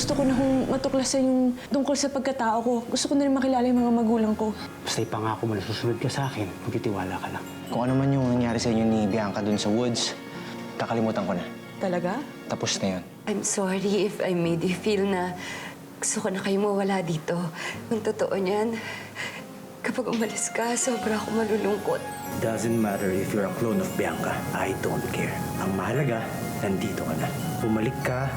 gusto ko na kung matuklasan yung tungkol sa pagkatao ko. Gusto ko na rin makilala yung mga magulang ko. Basta ipangako mo na susunod ka sa akin, magtitiwala ka lang. Kung ano man yung nangyari sa inyo ni Bianca dun sa woods, kakalimutan ko na. Talaga? Tapos na yun. I'm sorry if I made you feel na gusto ko na kayo mawala dito. Kung totoo niyan, kapag umalis ka, sobra ako malulungkot. Doesn't matter if you're a clone of Bianca. I don't care. Ang mahalaga, nandito ka na. Bumalik ka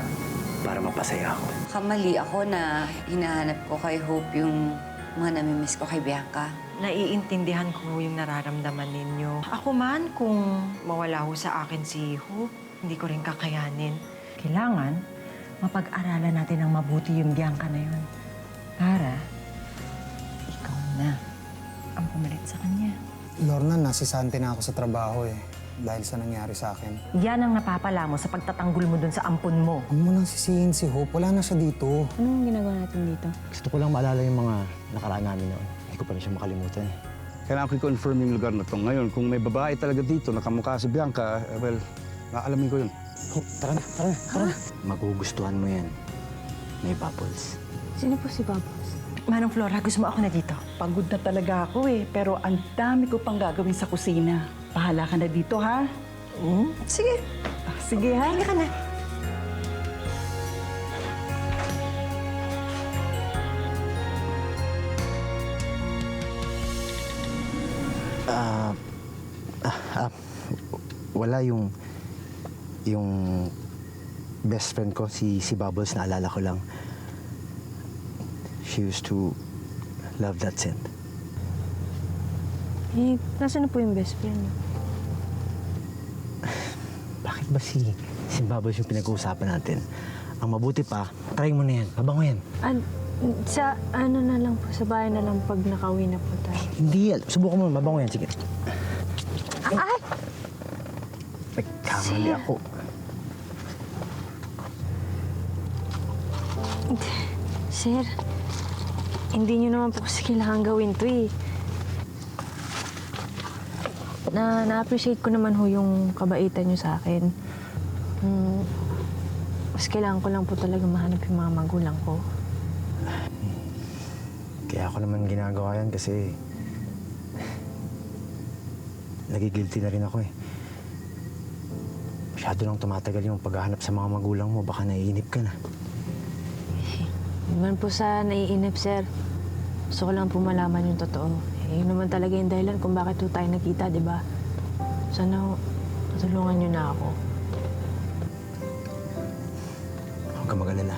para mapasaya ako. Kamali ako na hinahanap ko kay Hope yung mga namimiss ko kay Bianca. Naiintindihan ko yung nararamdaman ninyo. Ako man, kung mawala ho sa akin si Hope, hindi ko rin kakayanin. Kailangan, mapag-aralan natin ng mabuti yung Bianca na yun. Para, ikaw na ang pumalit sa kanya. Lorna, nasisante na ako sa trabaho eh. Dahil sa nangyari sa akin. Yan ang napapala mo sa pagtatanggol mo dun sa ampon mo. Huwag mo nang sisihin si Hope. Wala na siya dito. Anong ginagawa natin dito? Gusto ko lang maalala yung mga nakaraan namin noon. Hindi ko pa rin siya makalimutan. Kailangan ko i-confirm yung lugar na to. Ngayon, kung may babae talaga dito na kamukha si Bianca, well, aalamin ko yun. Oh, tara na, tara na, tara na. Magugustuhan mo yan. May bubbles. Sino po si Bubbles? Manong Flora, gusto mo ako na dito? Pagod na talaga ako eh, pero ang dami ko pang gagawin sa kusina. Bahala ka na dito, ha? Sige. Sige, ha? Halika na. Wala yung best friend ko, si Bubbles, naalala ko lang. She used to love that scent. Eh, nasaan na po yung best friend niyo? Bakit ba si Bubbles yung pinag-uusapan natin? Ang mabuti pa, try mo na yan. Mabango yan. Sa ano na lang po, sa bahay na lang pag nakauwi na po tayo. Hindi yan. Subukan mo, mabango yan. Sige. Ay! Nagkamali ako. Sir, hindi niyo naman po kasi kailangan gawin to eh. Na-appreciate ko naman ho yung kabaitan niyo sa akin. Mas kailangan ko lang po talaga mahanap yung mga magulang ko. Kaya ako naman ginagawa yan kasi nagigilty na rin ako eh. Masyado nang tumatagal yung paghahanap sa mga magulang mo. Baka naiinip ka na. Hindi man po sa naiinip, sir. Gusto ko lang po malaman yung totoo. Eh, yun naman talaga yung dahilan kung bakit po tayo nagkita, di ba? Sana matulungan niyo na ako. Huwag ka mag-alala.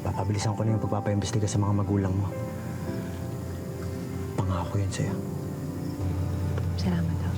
Papabilisan ko na yung pagpapaimbestiga sa mga magulang mo. Pangako yun sa'yo. Salamat daw.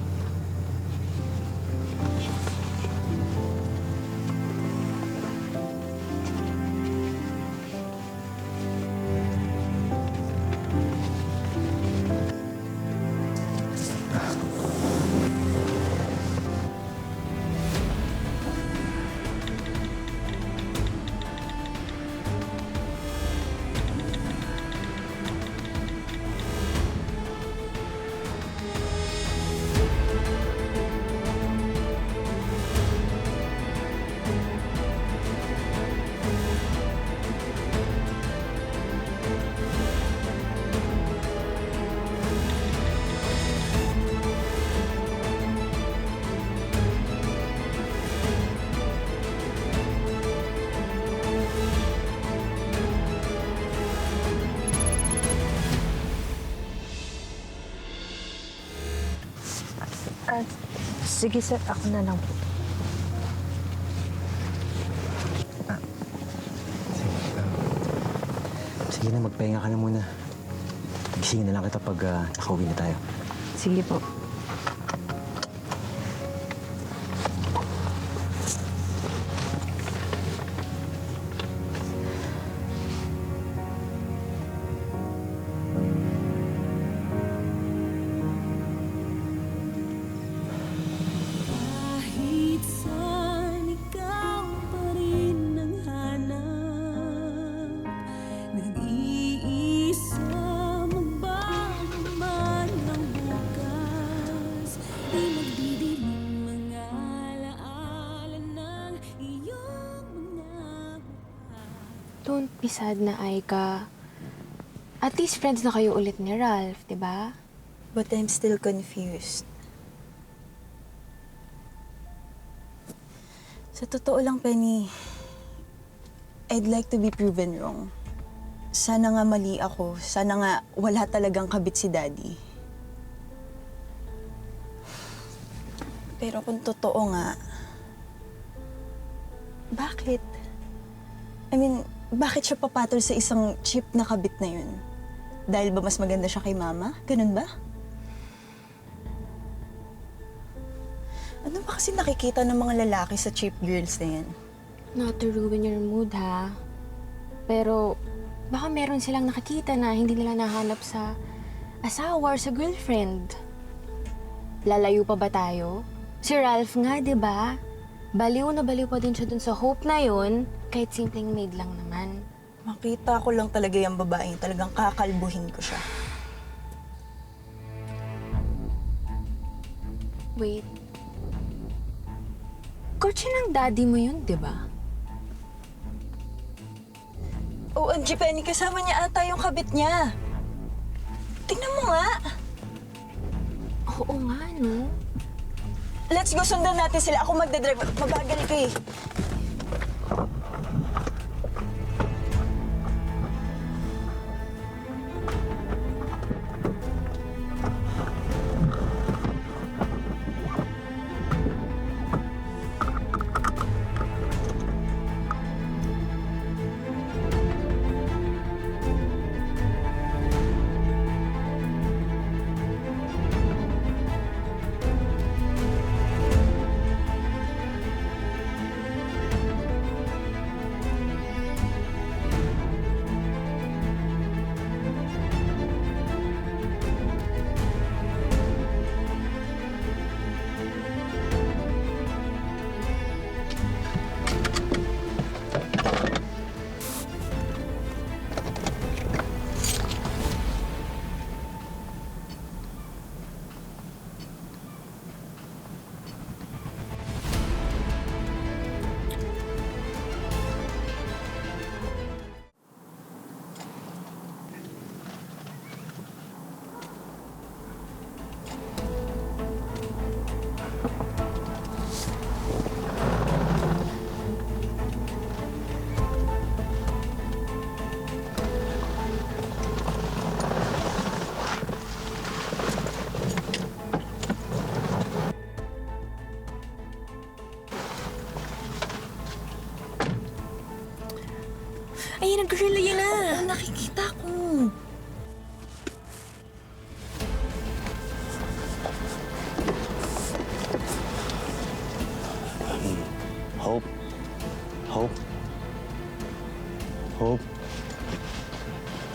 Sige, sir. Ako na lang po. Sige na, magpahinga ka na muna. Gisingin na lang kita pag nakauwi na tayo. Sige po. Don't be sad na, Aika. At least friends na kayo ulit ni Ralph, di ba? But I'm still confused. Sa totoo lang, Penny, I'd like to be proven wrong. Sana nga mali ako. Sana nga wala talagang kabit si Daddy. Pero kung totoo nga, bakit? I mean, bakit siya papatol sa isang cheap na kabit na yun? Dahil ba mas maganda siya kay Mama? Ganun ba? Ano ba kasi nakikita ng mga lalaki sa cheap girls na yan? Not to ruin your mood, ha? Pero baka meron silang nakikita na hindi nila nahanap sa asawa or sa girlfriend. Lalayo pa ba tayo? Si Ralph nga, di ba? Baliw na baliw pa din siya dun sa hope na yun, kahit simpleng maid lang naman. Makita ko lang talaga yung babaeng talagang kakalbuhin ko siya. Wait. Kotse ng daddy mo yun, di ba? OMG, Penny, kasama niya ata yung kabit niya. Tingnan mo nga. Oo nga, no? Let's go, sundan natin sila. Ako magdadrive. Mabagal ka eh. Ay, nag-relay yun na. Oo, nakikita ko. Hope. Hope. Hope.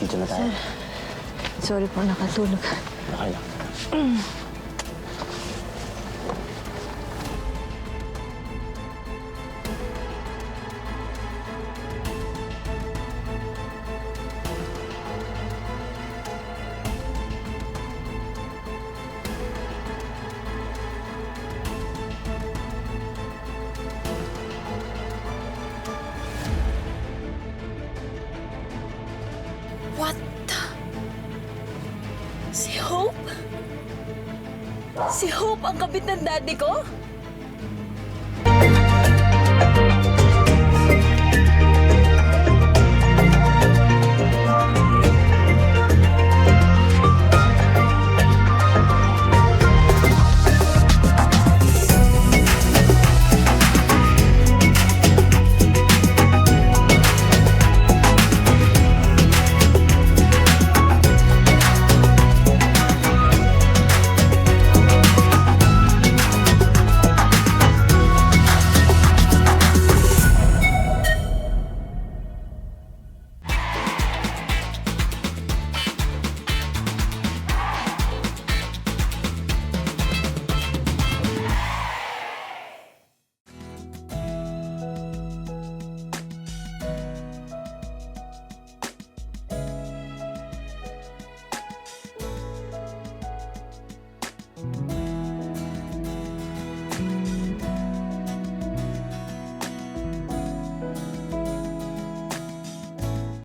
Dito na tayo. Sorry po, nakatulog. Okay lang. What the? Si Hope? Si Hope ang kabit ng daddy ko?